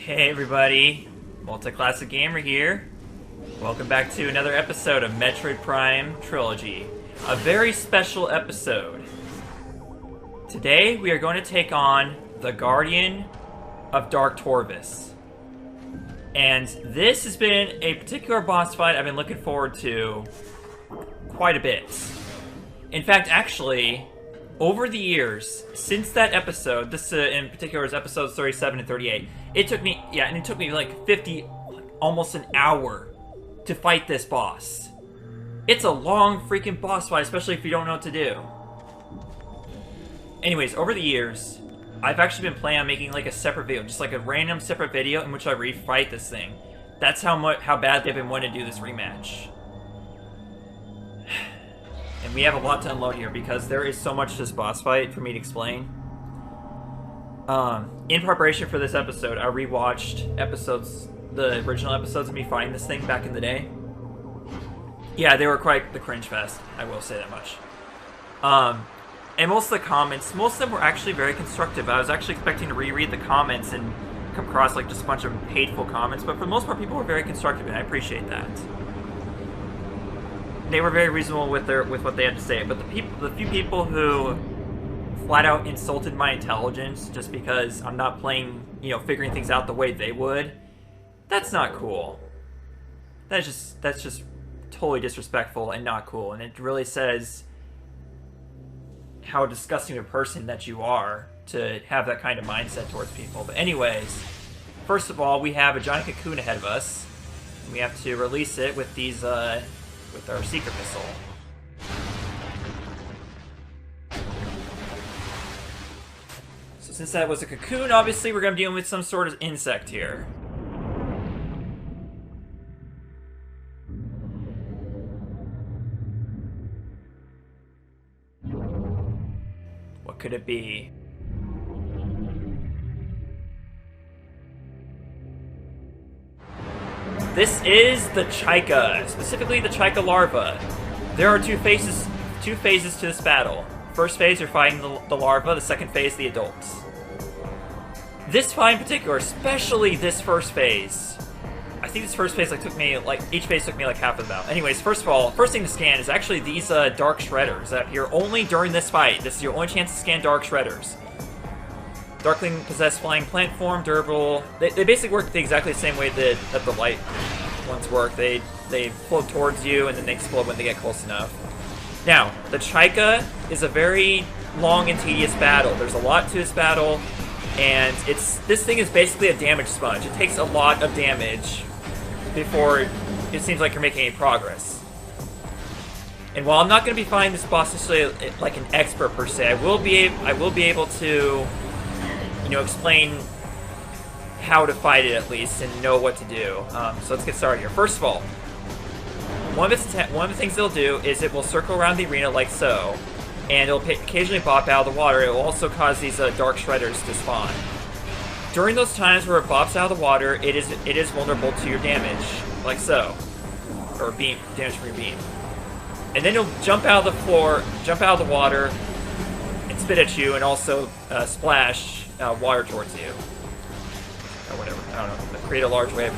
Hey everybody, Multi-Classic Gamer here. Welcome back to another episode of Metroid Prime Trilogy. A very special episode. Today we are going to take on the Guardian of Dark Torvis. And this has been a particular boss fight I've been looking forward to quite a bit. In fact, actually, over the years, since that episode, this in particular is episodes 37 and 38, it took me like 50, almost an hour to fight this boss. It's a long freaking boss fight, especially if you don't know what to do. Anyways, over the years, I've actually been planning on making like a separate video, just like a random separate video in which I refight this thing. That's how bad they've been wanting to do this rematch. And we have a lot to unload here because there is so much to this boss fight for me to explain. In preparation for this episode, I rewatched the original episodes of me fighting this thing back in the day. Yeah, they were quite the cringe fest, I will say that much. And most of the comments, most of them were actually very constructive. I was actually expecting to reread the comments and come across like just a bunch of hateful comments, but for the most part people were very constructive and I appreciate that. They were very reasonable with what they had to say, but the few people who flat out insulted my intelligence just because I'm not playing, figuring things out the way they would, that's not cool. That's just totally disrespectful and not cool, and it really says how disgusting a person that you are to have that kind of mindset towards people. But anyways, first of all, we have a giant cocoon ahead of us. We have to release it with these with our secret missile. So since that was a cocoon, obviously we're going to be dealing with some sort of insect here. What could it be? This is the Chykka, specifically the Chykka larva. There are two phases to this battle. First phase, you're fighting the larva. The second phase, the adults. This fight in particular, especially this first phase. I think this first phase each phase took me like half of the battle. Anyways, first of all, first thing to scan is actually these dark shredders that appear only during this fight. This is your only chance to scan dark shredders. Darkling possess flying plant form, durable. They basically work exactly the same way that the light ones work. They float towards you and then they explode when they get close enough. Now, the Chykka is a very long and tedious battle. There's a lot to this battle, and this thing is basically a damage sponge. It takes a lot of damage before it seems like you're making any progress. And while I'm not going to be fighting this boss necessarily like an expert per se, I will be able to explain how to fight it at least and know what to do. So let's get started here. First of all, one of the things it'll do is it will circle around the arena like so, and it'll occasionally bop out of the water. It will also cause these dark shredders to spawn. During those times where it bops out of the water, it is vulnerable to your damage, like so, or damage from your beam. And then it'll jump out of the floor, jump out of the water, and spit at you, and also splash water towards you. Or whatever, I don't know. Create a large wave.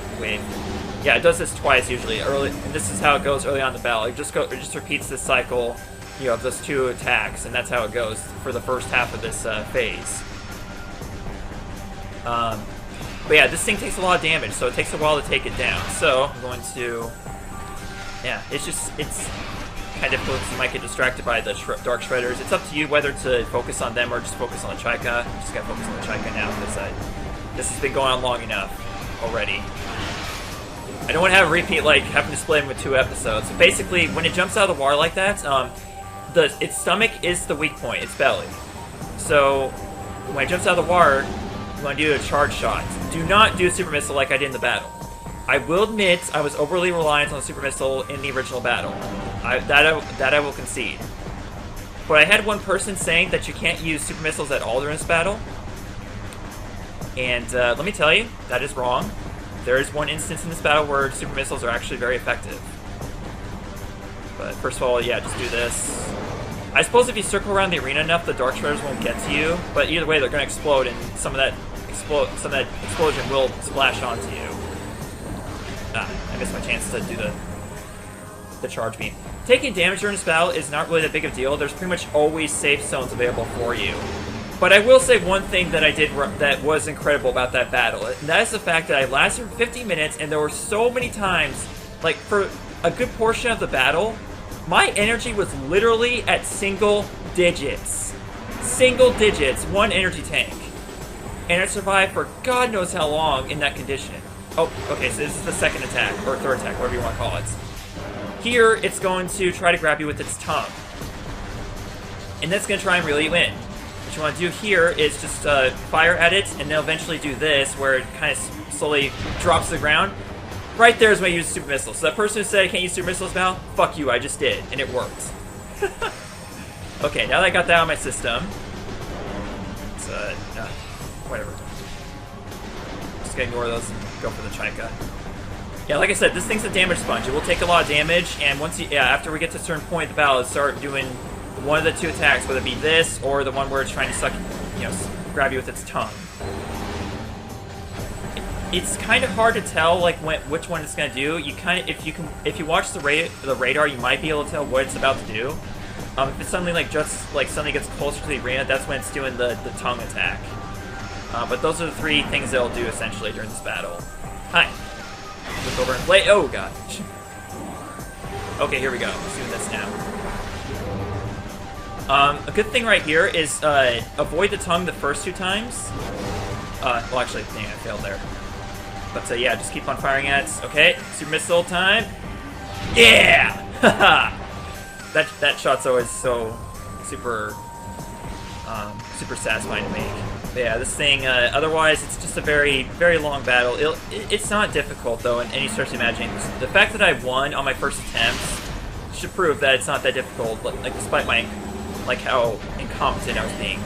Yeah, it does this twice usually. And this is how it goes early on in the battle. It just repeats this cycle, of those two attacks, and that's how it goes for the first half of this phase. But yeah, this thing takes a lot of damage, so it takes a while to take it down. So I'm going to, it's kind of difficult because you might get distracted by the dark shredders. It's up to you whether to focus on them or just focus on the Chykka. I'm just gonna focus on the Chykka now because this has been going on long enough already. I don't want to have a repeat like having to split in with 2 episodes. So basically, when it jumps out of the water like that, its stomach is the weak point, its belly. So when it jumps out of the water, you want to do a charge shot. Do not do a super missile like I did in the battle. I will admit I was overly reliant on the super missile in the original battle. That I will concede. But I had one person saying that you can't use super missiles at all during this battle. And let me tell you, that is wrong. There is one instance in this battle where super missiles are actually very effective. But first of all, yeah, just do this. I suppose if you circle around the arena enough, the dark shredders won't get to you. But either way, they're going to explode, and some of that some of that explosion will splash onto you. I missed my chance to do the charge beam. Taking damage during this battle is not really that big of a deal. There's pretty much always safe zones available for you. But I will say one thing that I did that was incredible about that battle, and that is the fact that I lasted 50 minutes, and there were so many times, like for a good portion of the battle, my energy was literally at single digits. Single digits, one energy tank. And I survived for God knows how long in that condition. Oh, okay, so this is the second attack, or third attack, whatever you want to call it. Here, it's going to try to grab you with its tongue. And that's going to try and reel you in. What you want to do here is just fire at it, and then eventually do this, where it kind of slowly drops to the ground. Right there is when I use super missiles. So that person who said I can't use super missiles now, fuck you, I just did, and it worked. Okay, now that I got that out of my system, it's, whatever. Just gonna ignore those and go for the Chykka. Yeah, like I said, this thing's a damage sponge. It will take a lot of damage, and once you, after we get to a certain point in the battle, start doing one of the two attacks, whether it be this or the one where it's trying to suck, grab you with its tongue. It's kind of hard to tell like which one it's gonna do. You kind of, if you watch the radar, you might be able to tell what it's about to do. If it's something like something gets closer to the arena, that's when it's doing the tongue attack. But those are the three things it'll do essentially during this battle. Hi. Look over and play. Oh god. Okay, here we go. Let's do this now. A good thing right here is avoid the tongue the first two times. Well, actually, dang, I failed there. But yeah, just keep on firing at it. Okay, super missile time. Yeah! Haha! that shot's always so super satisfying to make. But yeah, this thing, otherwise, it's just a very, very long battle. It's not difficult, though, in any stretch of imagining. The fact that I won on my first attempts should prove that it's not that difficult, like, despite my, like, how incompetent I was being.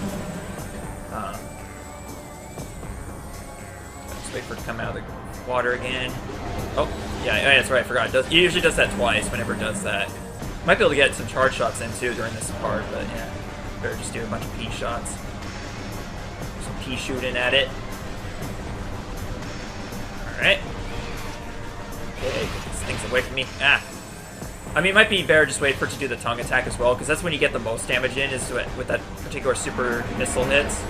Just wait for it to come out of the water again. Oh, yeah, that's right, I forgot. It usually does that twice whenever it does that. Might be able to get some charge shots in, too, during this part, but yeah. Better just do a bunch of P shots. Some P shooting at it. Alright. Okay, get these things away from me. Ah! I mean, it might be better just wait for it to do the tongue attack as well, because that's when you get the most damage in, is with that particular super missile hits.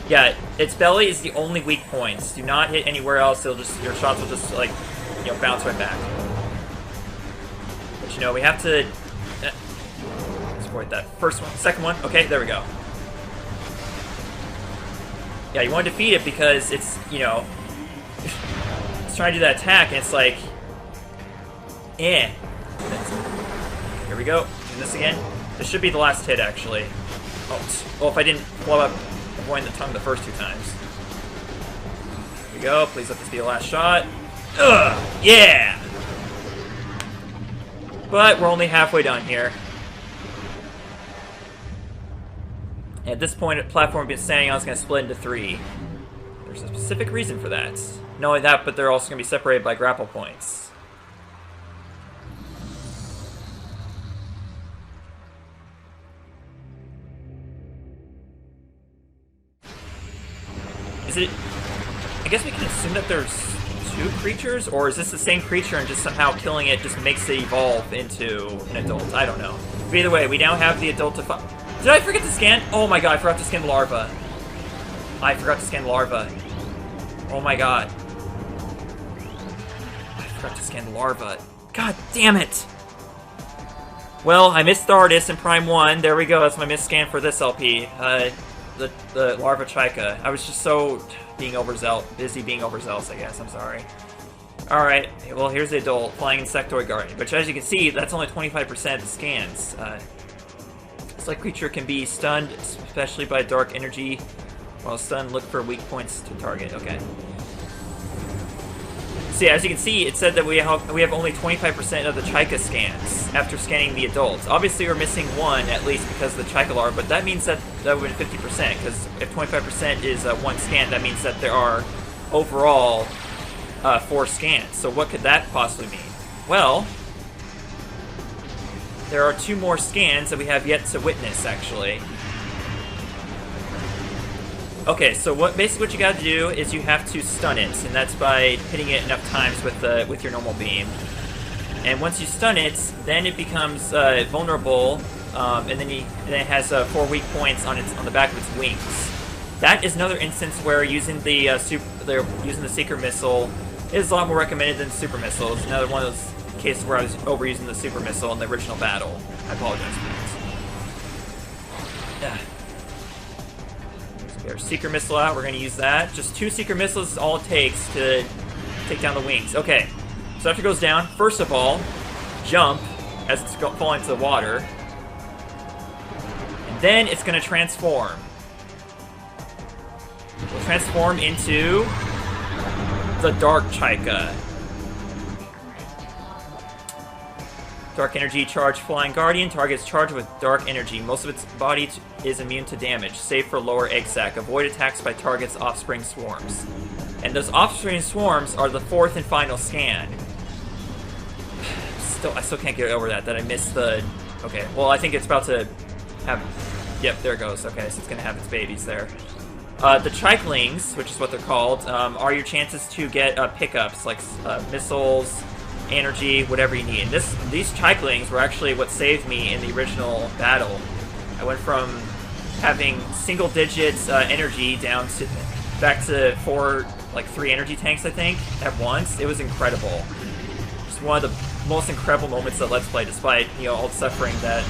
Yeah, its belly is the only weak points. Do not hit anywhere else, your shots will just, like, bounce right back. But, we have to... let's avoid that first one. Second one. Okay, there we go. Yeah, you want to defeat it because it's, it's trying to do that attack, and it's like... eh. Here we go. Doing this again. This should be the last hit, actually. Oh, well, if I didn't blow up avoiding the tongue the first two times. Here we go. Please let this be the last shot. Ugh! Yeah! But we're only halfway done here. At this point, the platform we've been standing on is going to split into three. There's a specific reason for that. Not only that, but they're also going to be separated by grapple points. Is it... I guess we can assume that there's two creatures, or is this the same creature and just somehow killing it just makes it evolve into an adult? I don't know. But either way, we now have the adult to fight. Did I forget to scan? Oh my god, I forgot to scan the larva. I forgot to scan the larva. Oh my god. I forgot to scan the larva. God damn it! Well, I missed the artist in Prime 1. There we go, that's my missed scan for this LP. The larva Chykka. I was just so busy being overzealous, I guess. I'm sorry. Alright, well, here's the adult, Flying Insectoid Guardian. Which, as you can see, that's only 25% of the scans. This like creature can be stunned, especially by dark energy. While stunned, look for weak points to target. Okay. So yeah, as you can see, it said that we have only 25% of the Chykka scans after scanning the adults. Obviously, we're missing one, at least, because of the Chykka larva, but that means that would be 50%, because if 25% is one scan, that means that there are, overall, 4 scans. So what could that possibly mean? Well, there are 2 more scans that we have yet to witness, actually. Okay, so basically what you gotta do is you have to stun it, and that's by hitting it enough times with your normal beam. And once you stun it, then it becomes vulnerable, and then it has 4 weak points on the back of its wings. That is another instance where using the secret missile is a lot more recommended than super missiles. Another one of those cases where I was overusing the super missile in the original battle. I apologize for that. Yeah. Let's get our secret missile out. We're going to use that. Just 2 secret missiles is all it takes to take down the wings. Okay. So after it goes down, first of all, jump as it's falling into the water. And then it's going to transform. We'll transform into the Dark Chykka. Dark Energy Charge Flying Guardian. Target is charged with Dark Energy. Most of its body is immune to damage, save for lower egg sac. Avoid attacks by target's offspring swarms. And those offspring swarms are the 4th and final scan. I still can't get over that I missed the... Okay, well, I think it's about to have... Yep, there it goes. Okay, so it's going to have its babies there. The Chyklings, which is what they're called, are your chances to get pickups, like missiles, energy, whatever you need. And these Chyklings were actually what saved me in the original battle. I went from having single digits energy down to back to 3 energy tanks, I think, at once. It was incredible. Just one of the most incredible moments of Let's Play, despite all the suffering that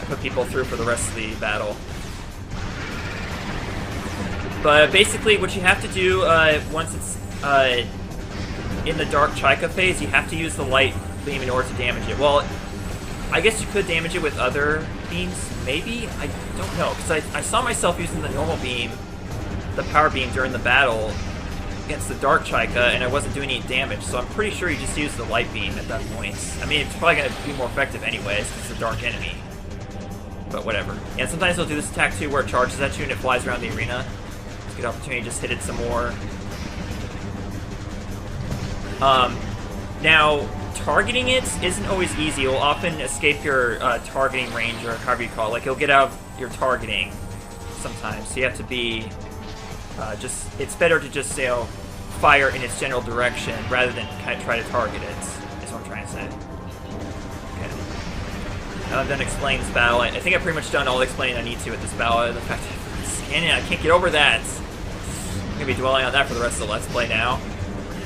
I put people through for the rest of the battle. But basically, what you have to do once it's in the Dark Chykka phase, you have to use the light beam in order to damage it. Well, I guess you could damage it with other beams, maybe? I don't know, because I saw myself using the normal beam, the power beam, during the battle against the Dark Chykka, and I wasn't doing any damage, so I'm pretty sure you just use the light beam at that point. I mean, it's probably going to be more effective anyways, because it's a dark enemy. But whatever. And sometimes they'll do this attack too, where it charges at you and it flies around the arena. It's a good opportunity to just hit it some more. Now, targeting it isn't always easy. You'll often escape your targeting range, or however you call it. Like, you'll get out of your targeting sometimes. So you have to be it's better to just, fire in its general direction rather than kind of try to target it, is what I'm trying to say. Okay. Now I'm done explaining this battle. I think I've pretty much done all the explaining I need to at this battle. The fact that I'm scanning, I can't get over that. I'm going to be dwelling on that for the rest of the Let's Play now.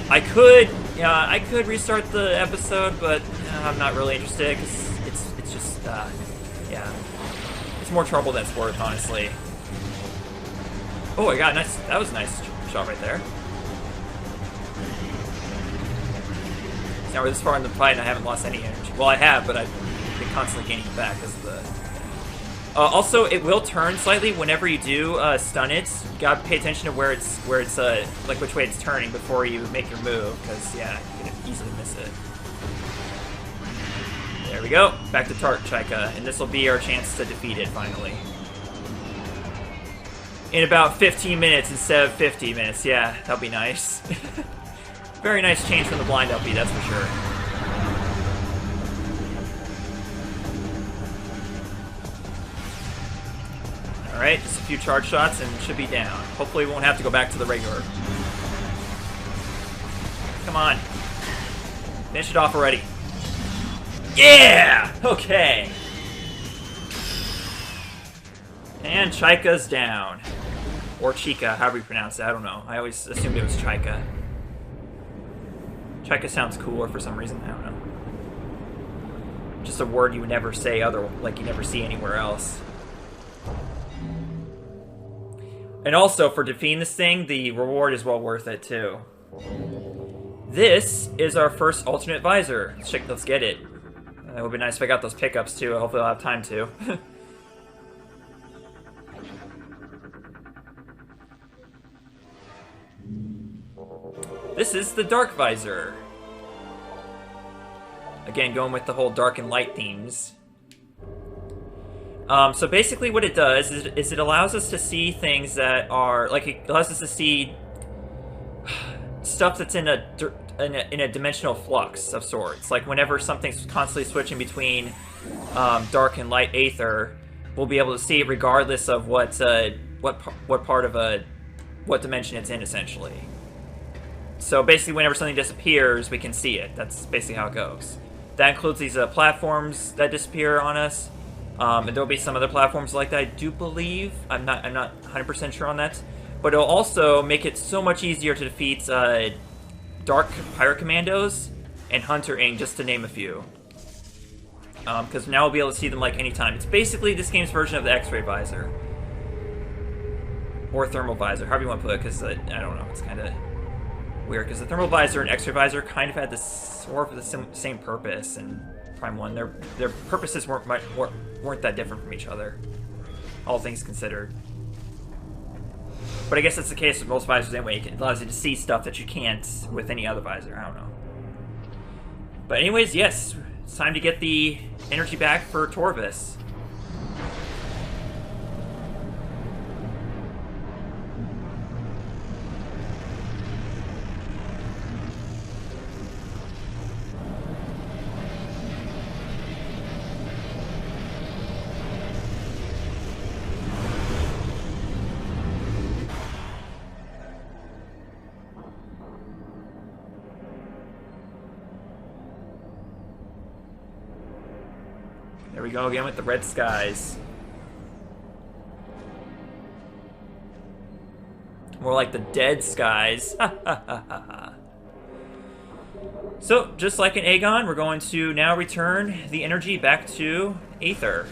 I could restart the episode, but I'm not really interested, because it's just, yeah. It's more trouble than it's worth, honestly. Oh, I got nice. That was a nice shot right there. Now we're this far in the fight and I haven't lost any energy. Well, I have, but I've been constantly gaining it back because of the... also, it will turn slightly whenever you do stun it. You gotta pay attention to where it's like which way it's turning before you make your move, because yeah, you can easily miss it. There we go. Back to Dark Chykka, and this will be our chance to defeat it finally. In about 15 minutes instead of 50 minutes. Yeah, that'll be nice. Very nice change from the blind LP, that's for sure. Alright, just a few charge shots and should be down. Hopefully we won't have to go back to the regular. Come on. Finish it off already. Yeah! Okay. And Chykka's down. Or Chykka, however you pronounce it, I don't know. I always assumed it was Chykka. Chykka sounds cooler for some reason, I don't know. Just a word you would never say like you never see anywhere else. And also, for defeating this thing, the reward is well worth it, too. This is our first alternate visor. Let's get it. It would be nice if I got those pickups, too. Hopefully I'll have time to. This is the Dark Visor. Again, going with the whole dark and light themes. So basically what it does is it allows us to see things that are, like, it allows us to see stuff that's in a dimensional flux of sorts. Like, whenever something's constantly switching between dark and light aether, we'll be able to see it regardless of what part of a what dimension it's in, essentially. So basically, whenever something disappears, we can see it. That's basically how it goes. That includes these platforms that disappear on us. And there'll be some other platforms like that, I do believe. I'm not 100% sure on that. But it'll also make it so much easier to defeat Dark Pirate Commandos and Hunter Ing, just to name a few. Because now we'll be able to see them like anytime. It's basically this game's version of the X-ray visor. Or thermal visor, however you want to put it, because I don't know, it's kind of weird. Because the thermal visor and X-ray visor kind of had the sort of the same purpose in Prime 1. Their purposes weren't that different from each other, all things considered. But I guess that's the case with most visors anyway. It allows you to see stuff that you can't with any other visor. I don't know. But anyways, yes, it's time to get the energy back for Torvis. There we go again with the red skies. More like the dead skies. So, just like in Aegon, we're going to now return the energy back to Aether.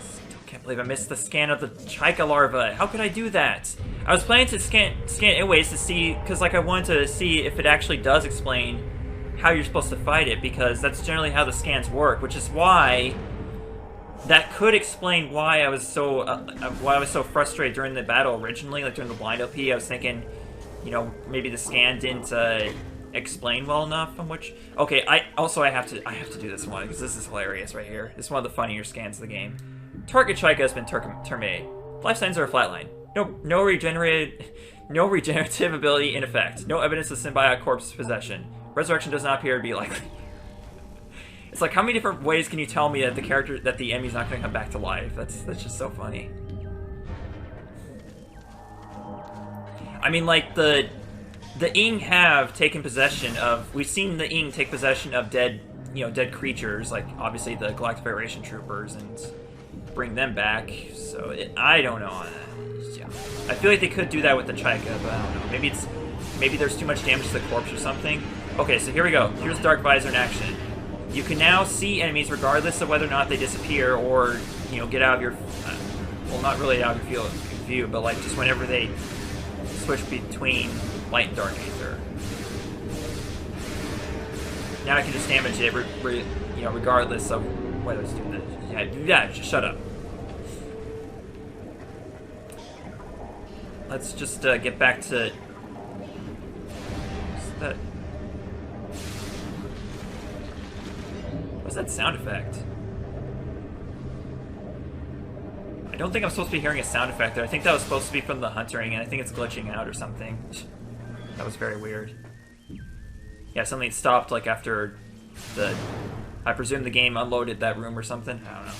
Still can't believe I missed the scan of the Chykka larva. How could I do that? I was planning to scan it anyways to see, because like I wanted to see if it actually does explain how you're supposed to fight it, because that's generally how the scans work, which is why that could explain why I was so frustrated during the battle originally, like during the blind OP. I was thinking, you know, maybe the scan didn't explain well enough on which. Okay, I have to do this one because this is hilarious right here. This is one of the funnier scans of the game. Target Chykka has been terminated. Life signs are a flatline. No regenerative ability in effect. No evidence of symbiotic corpse possession. Resurrection does not appear to be likely. It's like, how many different ways can you tell me that the enemy's not going to come back to life? That's just so funny. I mean, like, the Ing have taken possession of... We've seen the Ing take possession of dead creatures, like, obviously the Galactic Federation troopers, and bring them back. So, I don't know. Yeah. I feel like they could do that with the Chykka, but I don't know. Maybe there's too much damage to the corpse or something. Okay, so here we go. Here's Dark Visor in action. You can now see enemies regardless of whether or not they disappear or, you know, get out of your... well, not really out of your view, but like just whenever they switch between light and dark Aether. Now I can just damage it, you know, regardless of whether it's doing this. Yeah, just shut up. Let's just get back to... What's that? What's that sound effect? I don't think I'm supposed to be hearing a sound effect there. I think that was supposed to be from the huntering, and I think it's glitching out or something. That was very weird. Yeah, something stopped like after the... I presume the game unloaded that room or something. I don't know.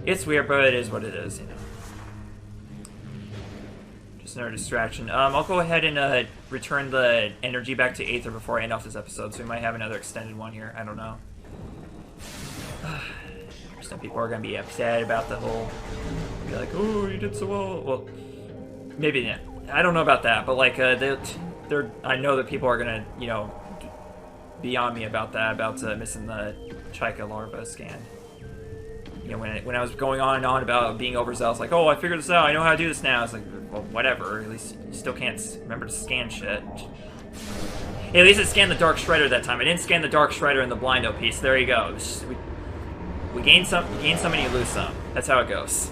It's weird, but it is what it is, you know. Just another distraction. I'll go ahead and return the energy back to Aether before I end off this episode, so we might have another extended one here. I don't know. Some people are going to be upset about the whole... Be like, oh, you did so well. Well, maybe not. I don't know about that, but like, they're I know that people are going to, you know, be on me about that, about missing the Chykka larva scan. You know, when I was going on and on about being overzealous, like, oh, I figured this out, I know how to do this now. It's like, well, whatever. At least you still can't remember to scan shit. Hey, at least I scanned the Dark Shredder that time. I didn't scan the Dark Shredder in the blind OP, so there you go. We gain some and you lose some. That's how it goes.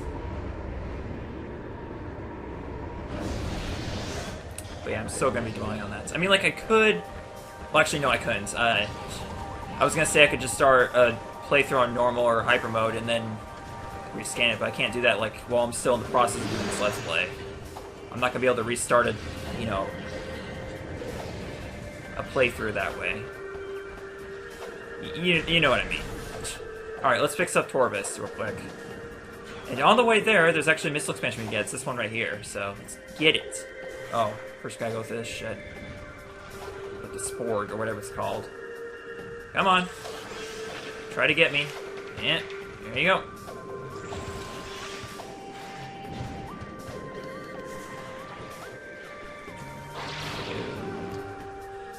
But yeah, I'm still going to be dwelling on that. I mean, like, I could... Well, actually, no, I couldn't. I was going to say I could just start a playthrough on normal or hyper mode and then rescan it, but I can't do that, like, while I'm still in the process of doing this Let's Play. I'm not going to be able to restart a, you know, a playthrough that way. You know what I mean. Alright, let's fix up Torvis real quick. And on the way there, there's actually a missile expansion we can get. It's this one right here, so let's get it. Oh, first gotta go through this shit. With the Sporg, or whatever it's called. Come on. Try to get me. Yeah, there you go.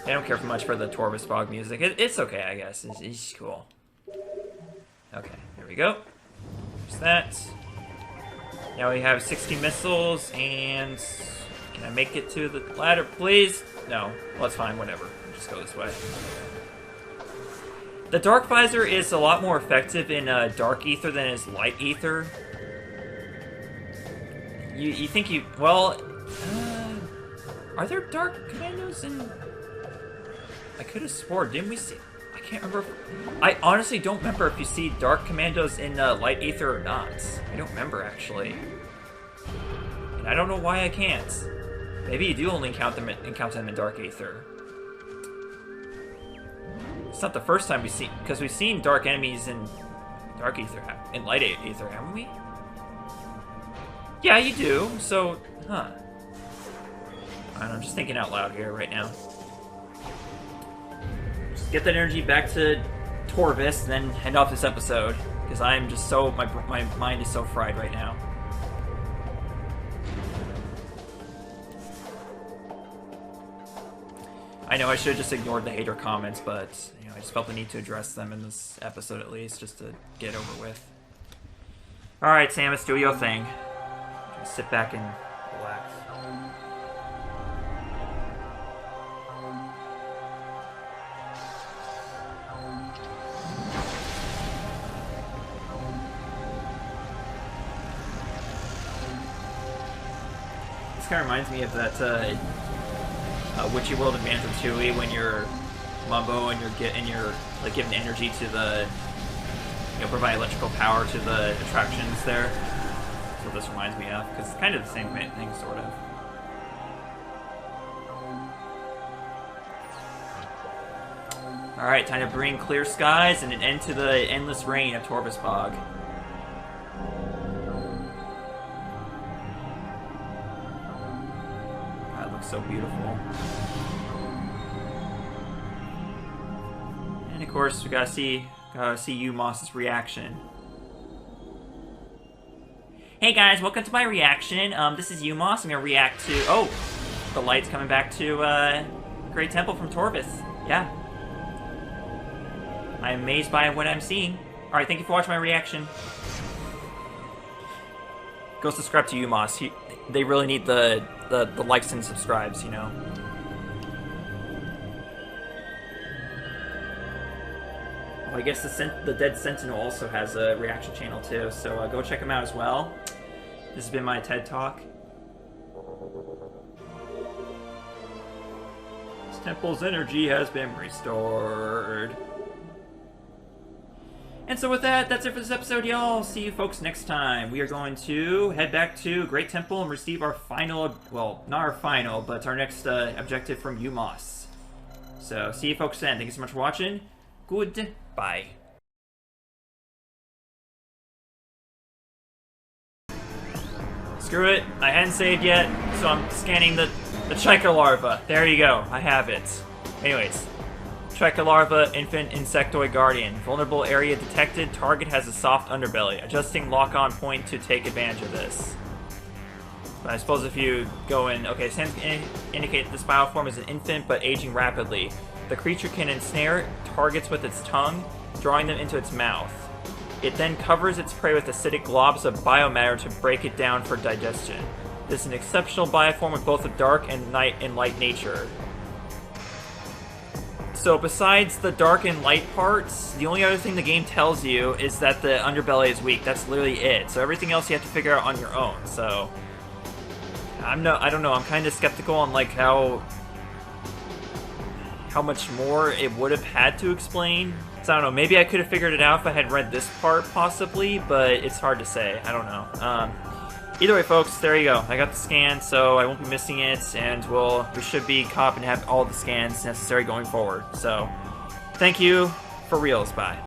I don't care for much for the Torvus Fog music. It's okay, I guess. It's cool. Okay, there we go. There's that. Now we have 60 missiles, and... Can I make it to the ladder, please? No. Well, that's fine, whatever. Just go this way. The Dark Visor is a lot more effective in Dark Ether than it is Light Ether. You think you... Well... are there Dark Commandos in... I could have swore, didn't we see... I can't remember... I honestly don't remember if you see Dark Commandos in Light Ether or not. I don't remember, actually. And I don't know why I can't. Maybe you do only encounter them in Dark Ether. It's not the first time we've seen... Because we've seen Dark enemies in Dark Ether... In Light Ether, haven't we? Yeah, you do. So, huh. I don't know, I'm just thinking out loud here right now. Get that energy back to Torvus, and then head off this episode. Because I'm just so... My mind is so fried right now. I know I should have just ignored the hater comments, but you know, I just felt the need to address them in this episode at least, just to get it over with. Alright, Samus, do your thing. Just sit back and relax. This kind of reminds me of that Witchy World of Banjo-Tooie when you're Mumbo and you're like giving energy to the, you know, provide electrical power to the attractions there. That's what this reminds me of, because it's kind of the same thing, sort of. Alright, time to bring clear skies and an end to the endless rain of Torvus Bog. So beautiful. And of course, we gotta see Umos's reaction. Hey guys, welcome to my reaction. This is Umos. I'm gonna react to... Oh! The light's coming back to, Great Temple from Torvus. Yeah. I'm amazed by what I'm seeing. Alright, thank you for watching my reaction. Go subscribe to Umos. They really need the likes and subscribes, you know. Well, I guess the Dead Sentinel also has a reaction channel too, so go check him out as well. This has been my TED Talk. This temple's energy has been restored. And so with that, that's it for this episode, y'all. See you folks next time. We are going to head back to Great Temple and receive our final, well, not our final, but our next objective from Umos. So, see you folks then. Thank you so much for watching. Goodbye. Screw it. I hadn't saved yet, so I'm scanning the Chykka larva. There you go. I have it. Anyways. Chykka larva, infant insectoid guardian. Vulnerable area detected. Target has a soft underbelly. Adjusting lock-on point to take advantage of this. But I suppose if you go in... Okay, scans indicate that this bioform is an infant but aging rapidly. The creature can ensnare targets with its tongue, drawing them into its mouth. It then covers its prey with acidic globs of biomatter to break it down for digestion. This is an exceptional bioform with both a dark and light nature. So besides the dark and light parts, the only other thing the game tells you is that the underbelly is weak. That's literally it. So everything else you have to figure out on your own. So I don't know. I'm kind of skeptical on like how much more it would have had to explain. So I don't know. Maybe I could have figured it out if I had read this part possibly, but it's hard to say. I don't know. Either way, folks, there you go. I got the scan, so I won't be missing it, and we should be caught up and have all the scans necessary going forward. So, thank you. For reals, bye.